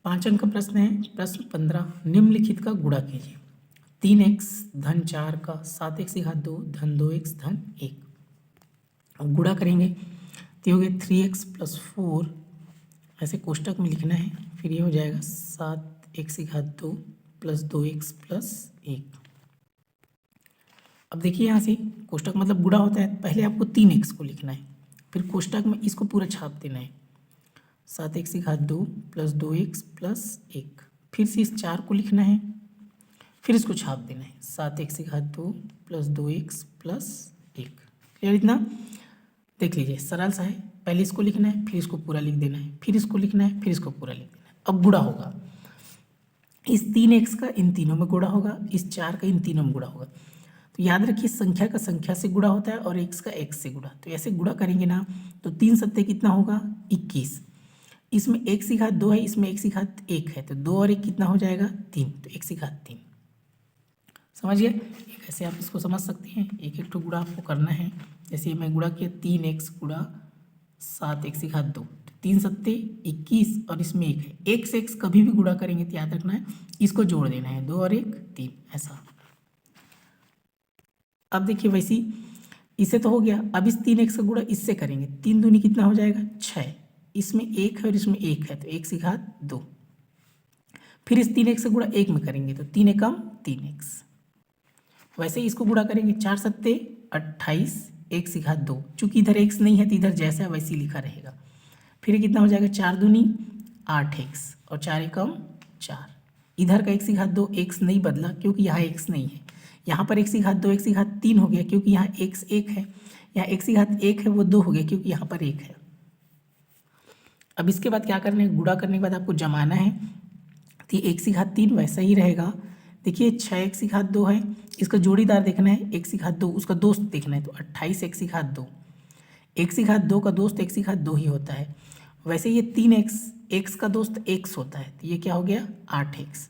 5 अंक का प्रश्न है। प्रश्न 15, निम्नलिखित का गुणा कीजिए। 3x धन 4 का 7x की घात 2 धन 2x धन 1। अब गुणा करेंगे तो ये हो गया 3x प्लस 4, ऐसे कोष्टक में लिखना है। फिर ये हो जाएगा 7x की घात 2 प्लस 2x प्लस 1। अब देखिए यहाँ से कोष्टक मतलब गुणा होता है, पहले आपको 3x को लिखना है, फिर कोष्टक में इसको पूरा छाप देना है। 7x की घात 2 प्लस 2x प्लस 1। फिर से इस 4 को लिखना है, फिर इसको छाप देना है। 7x की घात 2 प्लस 2x प्लस 1। क्लियर? इतना देख लीजिए, सरल सा है। पहले इसको लिखना है, फिर इसको पूरा लिख देना है, फिर इसको लिखना है, फिर इसको पूरा लिख देना है। अब गुणा होगा, इस 3x का इन तीनों में गुणा होगा, इस 4 का इन तीनों में गुणा होगा। तो याद रखिए, संख्या का संख्या से गुणा होता है और x का x से गुणा। तो ऐसे गुणा करेंगे ना, तो 3 सत्ते कितना होगा? 21। इसमें x की घात 2 है, इसमें x की घात 1 है, तो 2 और 1 कितना हो जाएगा? 3। तो x की घात 3। समझिए, ऐसे आप इसको समझ सकते हैं। एक एक गुणा आपको करना है। जैसे मैं गुणा किया 3x गुणा 7x की घात 2, 3 सत्ते 21 और इसमें 1 है। एक से x कभी भी गुणा करेंगे तो याद रखना है इसको जोड़ देना है, 2 और 1 3, ऐसा। अब देखिए वैसी इससे तो हो गया। अब इस 3x का गुणा इससे करेंगे, 3 दूनी कितना हो जाएगा? 6। इसमें 1 है और इसमें 1 है, तो x की घात 2। फिर इस 3x का गुणा 1 में करेंगे तो 3 एकम 3x। वैसे ही इसको गुणा करेंगे, 4 सत्ते 28, x की घात 2। चूंकि इधर x नहीं है तो इधर जैसा है वैसे ही लिखा रहेगा। फिर कितना हो जाएगा? 4 दूनी 8x और 4 एकम 4। इधर का x की घात 2, x नहीं बदला क्योंकि यहाँ x नहीं है। यहाँ पर x की घात 2 x की घात 3 हो गया क्योंकि यहाँ x 1 है। यहाँ x की घात 1 है वो 2 हो गया क्योंकि यहाँ पर 1 है। अब इसके बाद क्या करना है? गुणा करने के बाद आपको जमाना है, तो x की घात 3 वैसा ही रहेगा। देखिए 6x की घात 2 है, इसका जोड़ीदार देखना है x की घात 2, उसका दोस्त देखना है, तो 28x की घात 2। x की घात 2 का दोस्त x की घात 2 ही होता है। वैसे ये 3x, x का दोस्त x होता है, तो ये क्या हो गया? 8x।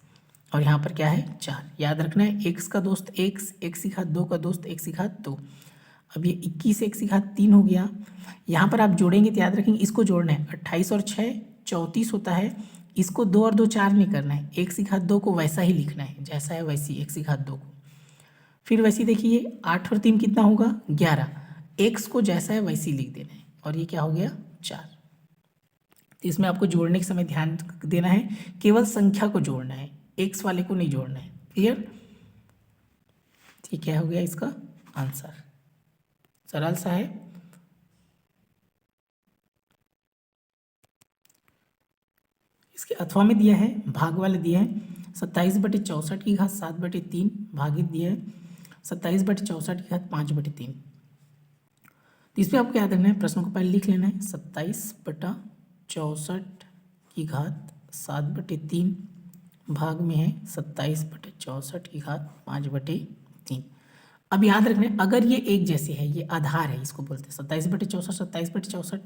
और यहाँ पर क्या है? 4। याद रखना है x का दोस्त x, x की घात 2 का दोस्त x की घात 2। अब ये 21 x की घात 3 हो गया। यहाँ पर आप जोड़ेंगे तो याद रखेंगे इसको जोड़ना है, 28 और 6 34 होता है। इसको 2 और 2 4 नहीं करना है, x की घात 2 को वैसा ही लिखना है जैसा है वैसी x की घात 2 को। फिर वैसे देखिए 8 और 3 कितना होगा? 11। x को जैसा है वैसे ही लिख देना है और ये क्या हो गया? 4। तो इसमें आपको जोड़ने के समय ध्यान देना है, केवल संख्या को जोड़ना है, x वाले को नहीं जोड़ना है। क्लियर? ठीक है, हो गया इसका आंसर। सरल सा है। इसके अथवा में दिया है, भाग वाले दिया है 27/64 की घात 7/3 भागित दिया है 27/64 की घात 5/3। तो इसमें आपको याद रखना है, प्रश्नों को पहले लिख लेना है। 27/64 की घात 7/3 भाग में है 27/64 की घात 5/3। अब याद रखना है, अगर ये एक जैसे है, ये आधार है, इसको बोलते हैं 27/64 27/64, तो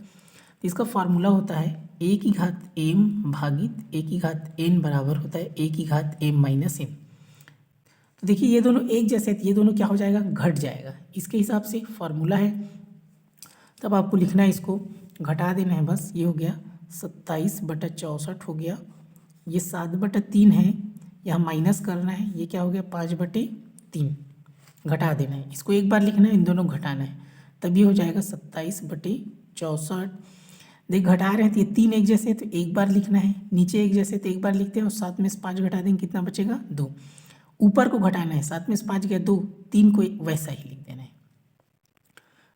इसका फार्मूला होता है a की घात m भागित a की घात n बराबर होता है a की घात m माइनस n। तो देखिए ये दोनों एक जैसे हैं, ये दोनों क्या हो जाएगा? घट जाएगा। इसके हिसाब से फार्मूला है, तब आपको लिखना है, इसको घटा देना है बस। ये हो गया 27/64 हो गया, ये 7/3 है, यहाँ माइनस करना है, ये क्या हो गया? 5/3 घटा देना है। इसको एक बार लिखना है, इन दोनों घटाना है, तभी हो जाएगा 27/64। देख घटा रहे हैं तो ये 3 एक जैसे तो एक बार लिखना है, नीचे एक जैसे तो एक बार लिखते हैं और 7 में से 5 घटा देंगे, कितना बचेगा? 2। ऊपर को घटाना है, 7 में से 5 गया 2, 3 को वैसा ही लिख देना है।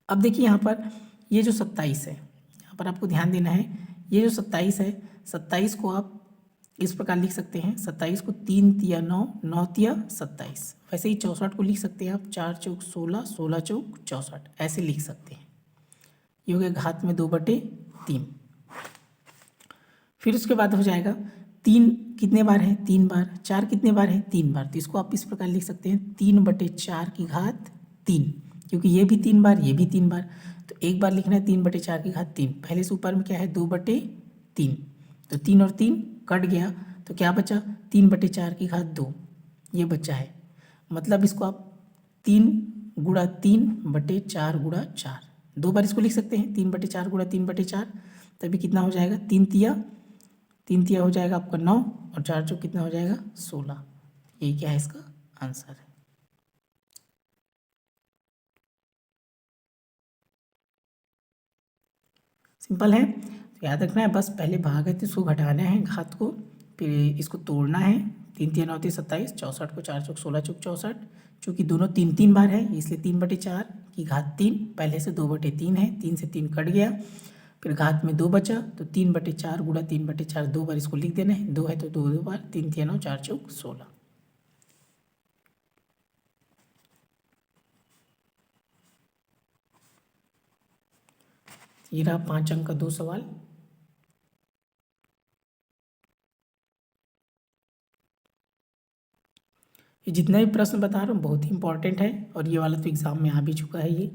अब देखिए यहाँ पर ये जो 27 है, यहाँ पर आपको ध्यान देना है, ये जो 27 है, 27 को आप इस प्रकार लिख सकते हैं, 27 को 3 तिया 9, 9 तिया 27। वैसे ही 64 को लिख सकते हैं आप, 4 चौक 16, 16 चौक 64, ऐसे लिख सकते हैं। ये हो गया घात में 2/3। फिर उसके बाद हो जाएगा 3 कितने बार है? 3 बार। 4 कितने बार है? 3 बार। तो इसको आप इस प्रकार लिख सकते हैं, 3/4 की घात 3, क्योंकि ये भी 3 बार, ये भी 3 बार, तो एक बार लिखना है 3/4 की घात 3। पहले से ऊपर में क्या है? 2/3, तो 3 और 3 कट गया, तो क्या बचा? 3/4 की घात 2, ये बचा है। मतलब इसको आप 3 गुणा 3/4 गुणा 4, 2 बार इसको लिख सकते हैं, 3/4 गुणा 3/4, तभी कितना हो जाएगा? 3 तिया 3 तिया हो जाएगा आपका 9 और 4 चौक कितना हो जाएगा 16। ये क्या है इसका आंसर है। सिंपल है, तो याद रखना है बस पहले भाग है तो इसको घटाना है घात को, फिर इसको तोड़ना है। 3 तिया 9 तिया 27, 64 को 4 चौक 16 चौक 64। चूँकि दोनों 3 बार है इसलिए 3/4 की घात 3, पहले से 2/3 है, 3 से 3 कट गया, फिर घात में 2 बचा तो 3/4 गुणा 3/4 2 बार इसको लिख देना है, 2 है तो 2 बार, 3 तिया 9 4 चौक 16। ये रहा 5 अंक का 2 सवाल। ये जितना भी प्रश्न बता रहा हूँ बहुत ही इंपॉर्टेंट है और ये वाला तो एग्जाम में आ भी चुका है ये।